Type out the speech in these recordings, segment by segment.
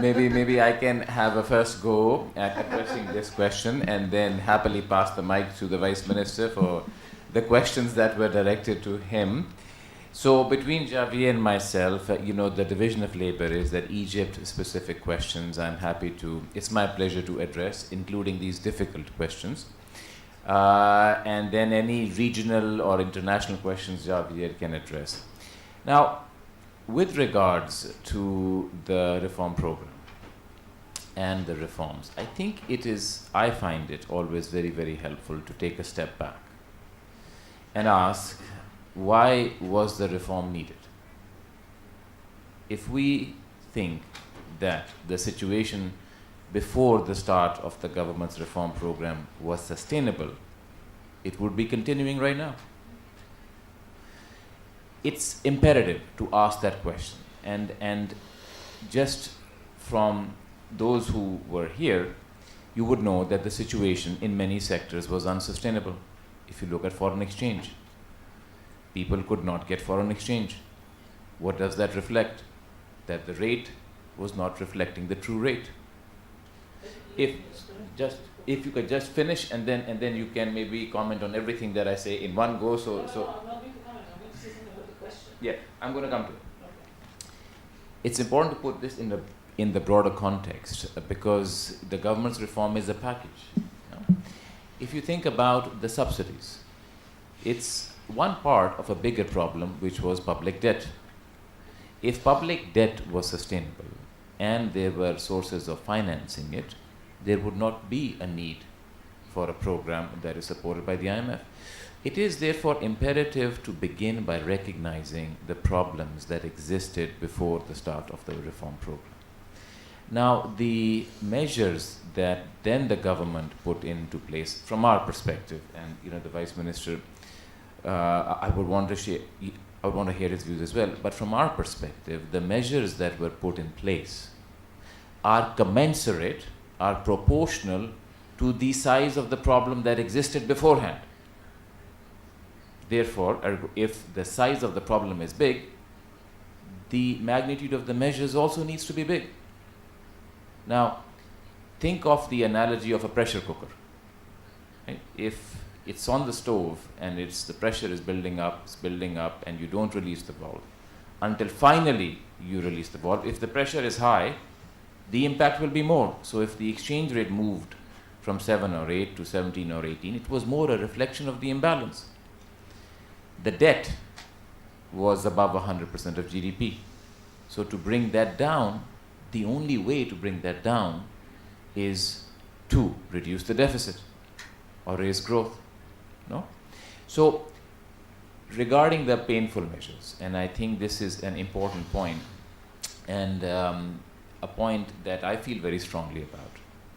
maybe I can have a first go at addressing this question and then happily pass the mic to the Vice Minister for the questions that were directed to him. So between Javier and myself, the division of labor is that Egypt-specific questions it's my pleasure to address, including these difficult questions. And then any regional or international questions Javier can address. Now, with regards to the reform program and the reforms, I find it always very, very helpful to take a step back and ask, why was the reform needed? If we think that the situation before the start of the government's reform program was sustainable, it would be continuing right now. It's imperative to ask that question. And just from those who were here, you would know that the situation in many sectors was unsustainable. If you look at foreign exchange, people could not get foreign exchange. What does that reflect? That the rate was not reflecting the true rate. If you could just finish, and then you can maybe comment on everything that I say in one go. No, I'm not going to comment. I'm going to say something about the question. Yeah, I'm going to come to it. Okay. It's important to put this in the broader context because the government's reform is a package. If you think about the subsidies, it's one part of a bigger problem, which was public debt. If public debt was sustainable and there were sources of financing it, there would not be a need for a program that is supported by the IMF. It is therefore imperative to begin by recognizing the problems that existed before the start of the reform program. Now, the measures that then the government put into place, from our perspective, and the Vice Minister, I would want to hear his views as well. But from our perspective, the measures that were put in place are commensurate, are proportional to the size of the problem that existed beforehand. Therefore, if the size of the problem is big, the magnitude of the measures also needs to be big. Now, think of the analogy of a pressure cooker. Right? If it's on the stove and the pressure is building up, and you don't release the valve until finally you release the valve. If the pressure is high, the impact will be more. So if the exchange rate moved from 7 or 8 to 17 or 18, it was more a reflection of the imbalance. The debt was above 100% of GDP. So to bring that down, the only way to bring that down is to reduce the deficit or raise growth. No? So regarding the painful measures, and I think this is an important point, and a point that I feel very strongly about,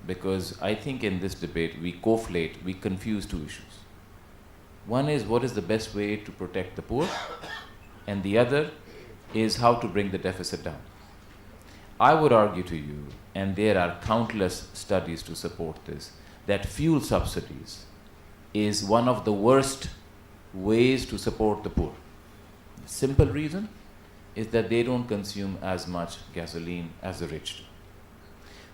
because I think in this debate we confuse two issues. One is what is the best way to protect the poor, and the other is how to bring the deficit down. I would argue to you, and there are countless studies to support this, that fuel subsidies is one of the worst ways to support the poor. The simple reason is that they don't consume as much gasoline as the rich do.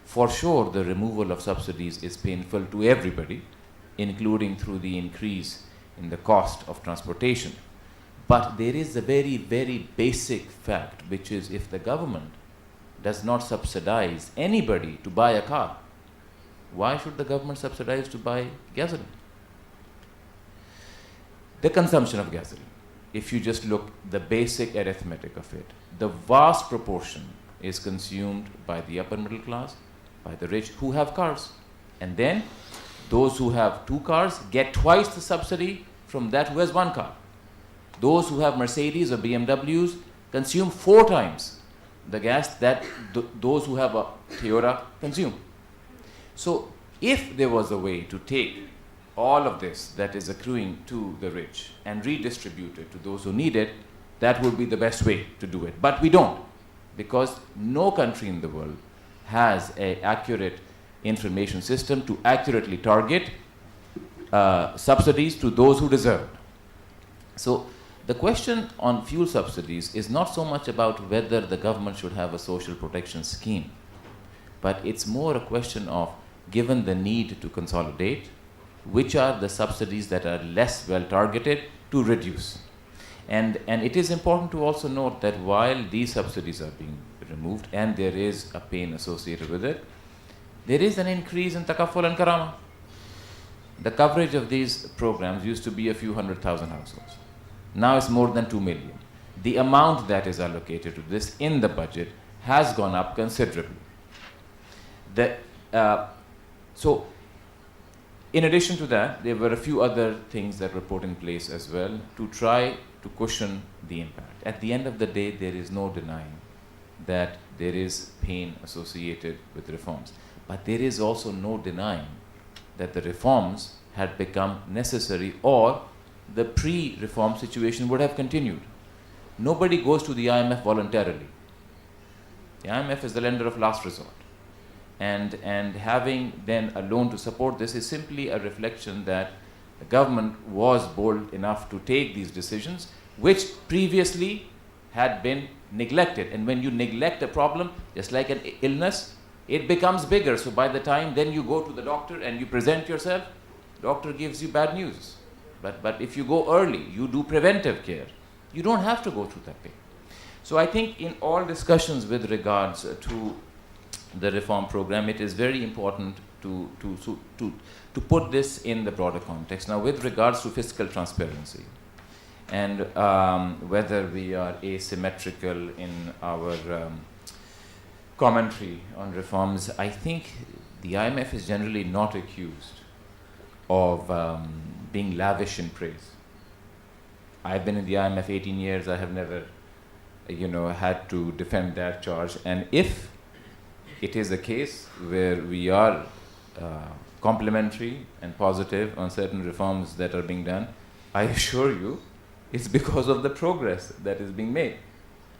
For sure, the removal of subsidies is painful to everybody, including through the increase in the cost of transportation. But there is a very, very basic fact, which is if the government does not subsidize anybody to buy a car, why should the government subsidize to buy gasoline? The consumption of gasoline, if you just look the basic arithmetic of it, the vast proportion is consumed by the upper middle class, by the rich who have cars. And then those who have 2 cars get twice the subsidy from that who has 1 car. Those who have Mercedes or BMWs consume 4 times the gas that those who have a Toyota consume. So if there was a way to take all of this that is accruing to the rich and redistribute it to those who need it, that would be the best way to do it. But we don't, because no country in the world has an accurate information system to accurately target subsidies to those who deserve it. So the question on fuel subsidies is not so much about whether the government should have a social protection scheme. but it's more a question of, given the need to consolidate, which are the subsidies that are less well targeted to reduce. And it is important to also note that while these subsidies are being removed and there is a pain associated with it, there is an increase in Takafful and Karama. The coverage of these programs used to be a few 100,000 households. Now it's more than 2 million. The amount that is allocated to this in the budget has gone up considerably. So, in addition to that, there were a few other things that were put in place as well to try to cushion the impact. At the end of the day, there is no denying that there is pain associated with reforms. But there is also no denying that the reforms had become necessary, or the pre-reform situation would have continued. Nobody goes to the IMF voluntarily. The IMF is the lender of last resort. And having then a loan to support this is simply a reflection that the government was bold enough to take these decisions, which previously had been neglected. And when you neglect a problem, just like an illness, it becomes bigger. So by the time then you go to the doctor and you present yourself, doctor gives you bad news. But if you go early, you do preventive care, you don't have to go through that pain. So I think in all discussions with regards to the reform program, it is very important to put this in the broader context. Now, with regards to fiscal transparency, and whether we are asymmetrical in our commentary on reforms, I think the IMF is generally not accused of being lavish in praise. I've been in the IMF 18 years. I have never, had to defend that charge. And if it is a case where we are complimentary and positive on certain reforms that are being done, I assure you, it's because of the progress that is being made.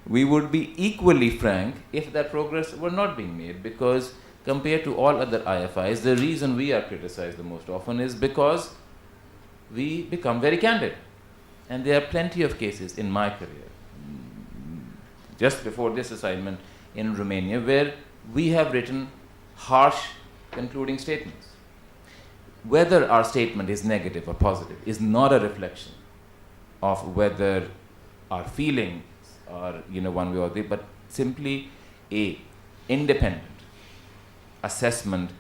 We would be equally frank if that progress were not being made, because compared to all other IFIs, the reason we are criticized the most often is because we become very candid. And there are plenty of cases in my career, just before this assignment in Romania, where we have written harsh concluding statements. Whether our statement is negative or positive is not a reflection of whether our feelings are, one way or the other, but simply a independent assessment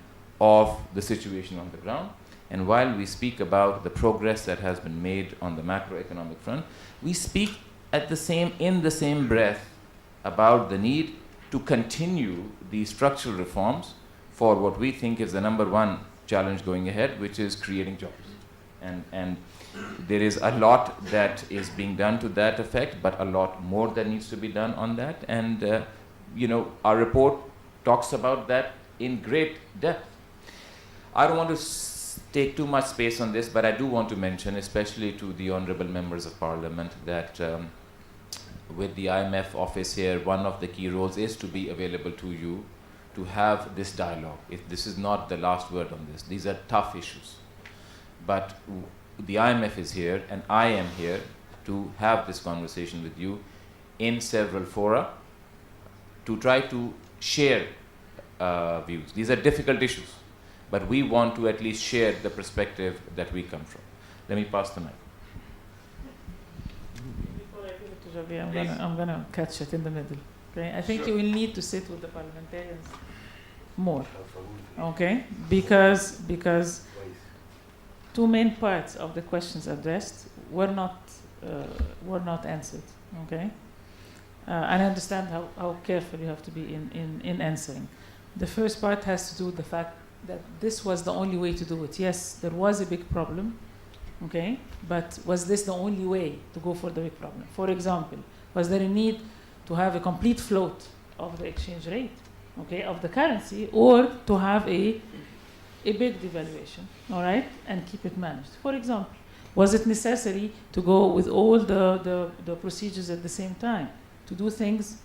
of the situation on the ground. And while we speak about the progress that has been made on the macroeconomic front, we speak in the same breath about the need to continue the structural reforms for what we think is the number one challenge going ahead, which is creating jobs. And there is a lot that is being done to that effect, but a lot more that needs to be done on that. And, our report talks about that in great depth. I don't want to take too much space on this, but I do want to mention, especially to the honorable members of parliament, that with the IMF office here, one of the key roles is to be available to you to have this dialogue. This is not the last word on this. These are tough issues. But the IMF is here, and I am here to have this conversation with you in several fora to try to share views. These are difficult issues, but we want to at least share the perspective that we come from. Let me pass the mic. Before I give it to Javier, I'm gonna catch it in the middle. Okay, I think you will need to sit with the parliamentarians more. Okay, because two main parts of the questions addressed were not answered. Okay, and I understand how careful you have to be in answering. The first part has to do with the fact that this was the only way to do it. Yes, there was a big problem, okay, but was this the only way to go for the big problem? For example, was there a need to have a complete float of the exchange rate, okay, of the currency, or to have a big devaluation, all right, and keep it managed? For example, was it necessary to go with all the procedures at the same time, to do things,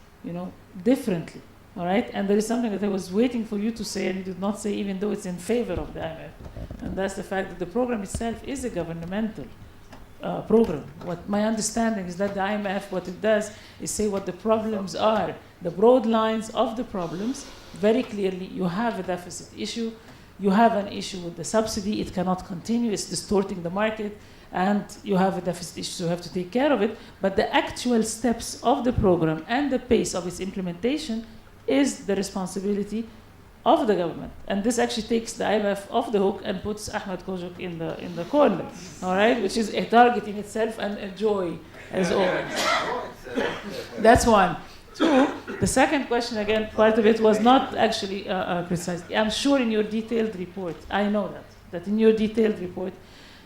differently? All right, and there is something that I was waiting for you to say, and you did not say, even though it's in favor of the IMF, and that's the fact that the program itself is a governmental program. What my understanding is that the IMF, what it does is say what the problems are, the broad lines of the problems, very clearly. You have a deficit issue, you have an issue with the subsidy, it cannot continue, it's distorting the market, and you have a deficit issue, so you have to take care of it. But the actual steps of the program and the pace of its implementation is the responsibility of the government. And this actually takes the IMF off the hook and puts Ahmed Kojok in the corner, all right, which is a target in itself and a joy, as always. That's one. Two, the second question, again, part of it was not actually criticized. I'm sure in your detailed report, I know that in your detailed report,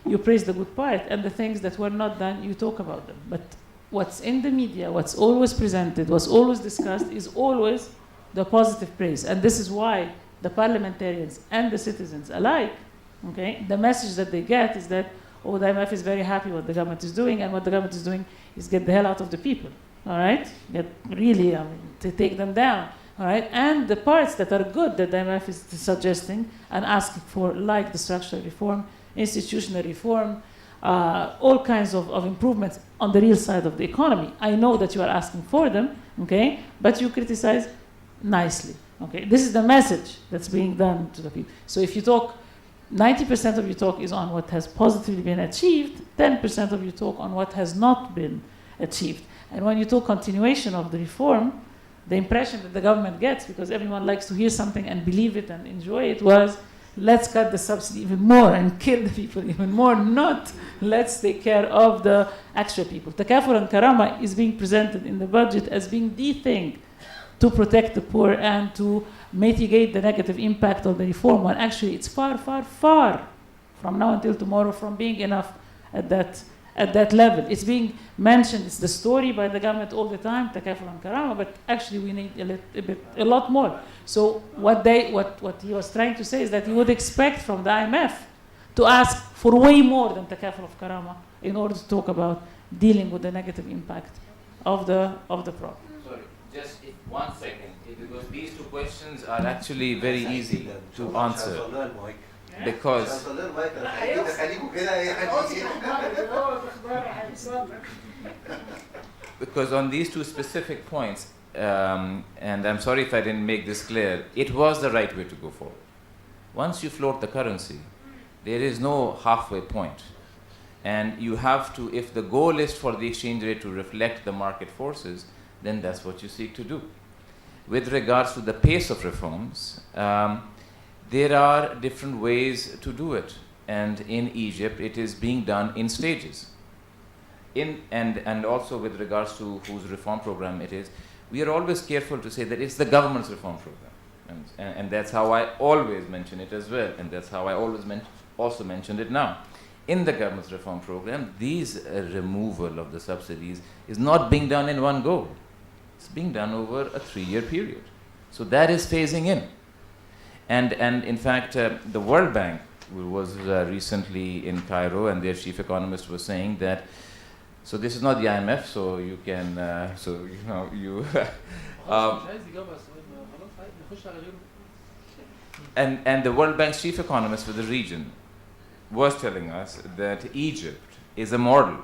you praise the good part, and the things that were not done, you talk about them. But what's in the media, what's always presented, what's always discussed, is always the positive praise. And this is why the parliamentarians and the citizens alike, okay, the message that they get is that, oh, the IMF is very happy what the government is doing, and what the government is doing is get the hell out of the people, all right? Get really, to take them down, all right? And the parts that are good that the IMF is suggesting and asking for, like the structural reform, institutional reform, all kinds of improvements on the real side of the economy. I know that you are asking for them, okay, but you criticize nicely, okay? This is the message that's being done to the people. So if you talk, 90% of your talk is on what has positively been achieved, 10% of your talk on what has not been achieved. And when you talk continuation of the reform, the impression that the government gets, because everyone likes to hear something and believe it and enjoy it, was, let's cut the subsidy even more and kill the people even more, not let's take care of the actual people. Takaful and Karama is being presented in the budget as being the thing to protect the poor and to mitigate the negative impact of the reform, when actually it's far, far, far from now until tomorrow from being enough at that level. It's being mentioned, it's the story by the government all the time, Takaful and Karama, but actually we need a lot more. So what he was trying to say is that he would expect from the IMF to ask for way more than Takaful of Karama in order to talk about dealing with the negative impact of the problem. Sorry, just 1 second, because these two questions are actually very easy to answer. Because on these two specific points, and I'm sorry if I didn't make this clear, it was the right way to go forward. Once you float the currency, there is no halfway point. And you have to, if the goal is for the exchange rate to reflect the market forces, then that's what you seek to do. With regards to the pace of reforms, there are different ways to do it. And in Egypt, it is being done in stages. And also with regards to whose reform program it is, we are always careful to say that it's the government's reform program. And that's how I always mention it as well. And that's how I always also mentioned it now. In the government's reform program, these removal of the subsidies is not being done in one go. It's being done over a 3-year period. So that is phasing in. And in fact, the World Bank was recently in Cairo, and their chief economist was saying that, so this is not the IMF, so you can, and the World Bank's chief economist for the region was telling us that Egypt is a model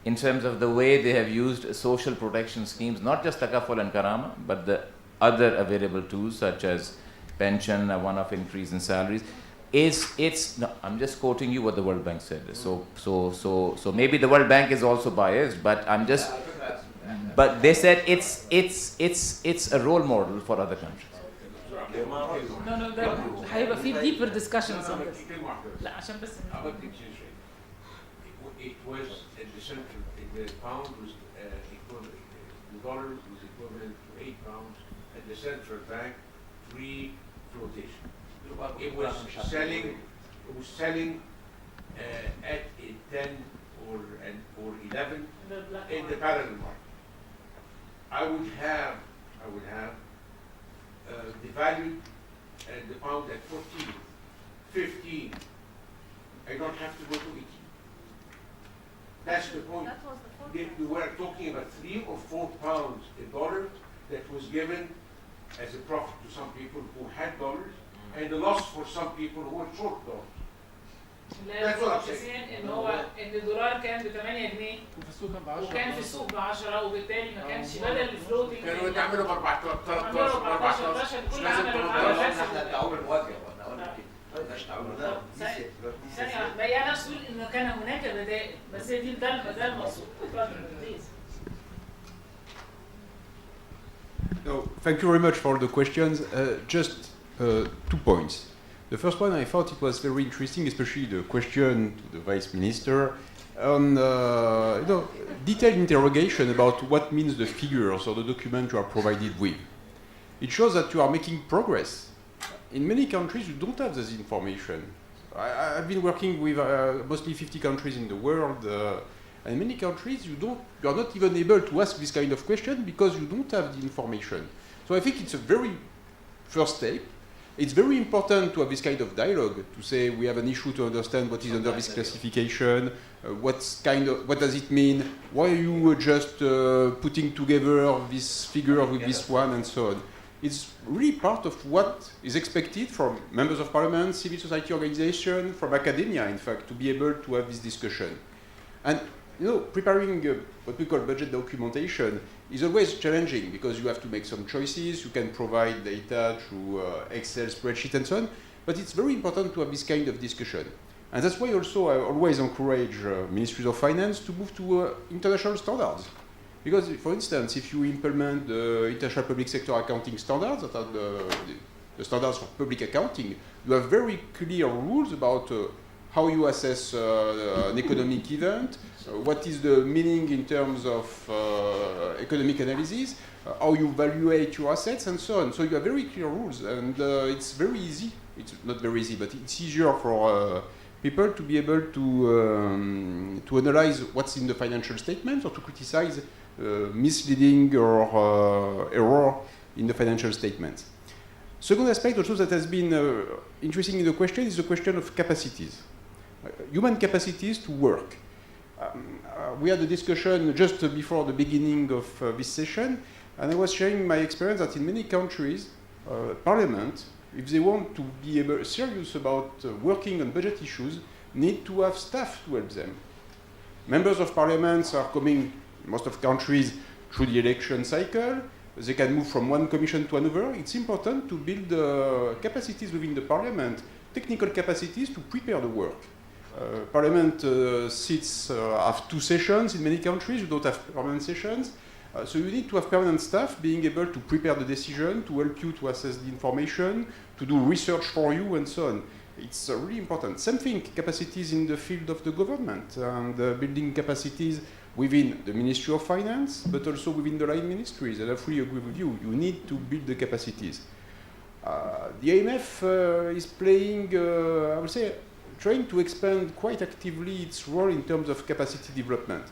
in terms of the way they have used social protection schemes, not just Takaful and Karama, but the other available tools such as pension, a one-off increase in salaries. No, I'm just quoting you what the World Bank said. So maybe the World Bank is also biased, but but they said it's a role model for other countries. No, هيبقى في deeper discussions on this. لا عشان بس. It was at the central, the pound was equivalent, the dollar was equivalent to £8 at the central bank, free flotation. It was selling at 10 or 11 in the parallel market. I would have devalued the pound at 14, 15. I don't have to go to 18. That's the point. We were talking about 3 or 4 pounds a dollar that was given as a profit to some people who had dollars, and a loss for some people who were short dollars. That's what I'm saying. حسين ان هو ان الدولار كان ب 8 جنيه وكان في السوق ب 10 وبالتالي ما كانش بدل الفلوتنج كانوا يتعملوا ب 14 عملوا 13 14 مش كل لازم عمل 18. احنا التعاون المواجه واحنا قلنا كده مش تعاون ثانية واحدة هي أنا أقول إنه كان هناك بدائل بس هي دي ده المقصود. No, thank you very much for the questions. Just 2 points. The first one, I thought it was very interesting, especially the question to the Vice Minister on detailed interrogation about what means the figures or the document you are provided with. It shows that you are making progress. In many countries, you don't have this information. I've been working with mostly 50 countries in the world, and in many countries, you are not even able to ask this kind of question because you don't have the information. So I think it's a very first step. It's very important to have this kind of dialogue, to say we have an issue to understand what is under this classification, what does it mean, why are you just putting together this figure with this one, and so on. It's really part of what is expected from members of parliament, civil society organization, from academia, in fact, to be able to have this discussion. And preparing what we call budget documentation is always challenging because you have to make some choices. You can provide data through Excel spreadsheet and so on, but it's very important to have this kind of discussion. And that's why also I always encourage ministries of finance to move to international standards. Because, for instance, if you implement the international public sector accounting standards, that are the standards for public accounting, you have very clear rules about how you assess an economic event, what is the meaning in terms of economic analysis, how you evaluate your assets, and so on. So you have very clear rules, and it's very easy. It's not very easy, but it's easier for people to be able to analyze what's in the financial statements or to criticize misleading or error in the financial statements. Second aspect also that has been interesting in the question is the question of capacities. Human capacities to work. We had a discussion just before the beginning of this session, and I was sharing my experience that in many countries, parliament, if they want to be serious about working on budget issues, need to have staff to help them. Members of parliaments are coming, in most of countries, through the election cycle. They can move from one commission to another. It's important to build capacities within the parliament, technical capacities to prepare the work. Parliament sits have 2 sessions in many countries. You don't have permanent sessions. So you need to have permanent staff being able to prepare the decision, to help you to assess the information, to do research for you, and so on. It's really important. Same thing, capacities in the field of the government, and building capacities within the Ministry of Finance, but also within the line ministries. And I fully agree with you. You need to build the capacities. The IMF is playing, I would say, trying to expand quite actively its role in terms of capacity development.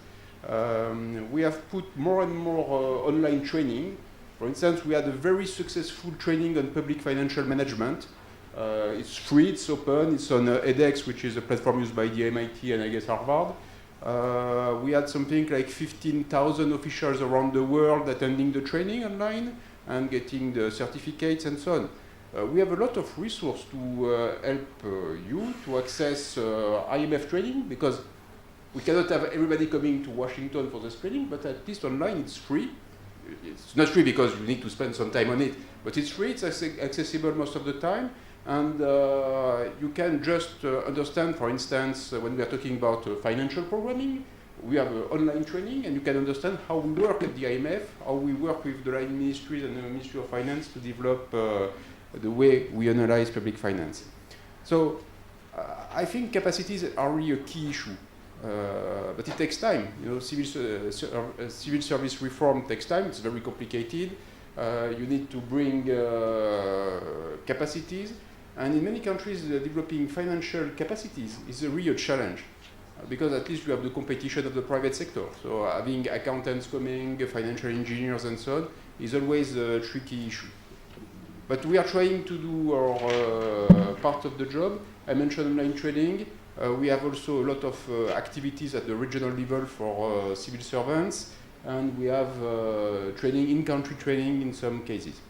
We have put more and more online training. For instance, we had a very successful training on public financial management. It's free, it's open, it's on edX, which is a platform used by the MIT and I guess Harvard. We had something like 15,000 officials around the world attending the training online and getting the certificates and so on. We have a lot of resources to help you to access IMF training, because we cannot have everybody coming to Washington for this training, but at least online it's free. It's not free because you need to spend some time on it, but it's free, it's accessible most of the time, and you can just understand, for instance, when we are talking about financial programming, we have online training, and you can understand how we work at the IMF, how we work with the line ministries and the Ministry of Finance to develop the way we analyze public finance. So I think capacities are really a key issue, but it takes time. Civil service reform takes time. It's very complicated. You need to bring capacities, and in many countries, developing financial capacities is a real challenge, because at least you have the competition of the private sector. So having accountants coming, financial engineers, and so on is always a tricky issue. But we are trying to do our part of the job. I mentioned online training. We have also a lot of activities at the regional level for civil servants, and we have training, in-country training in some cases.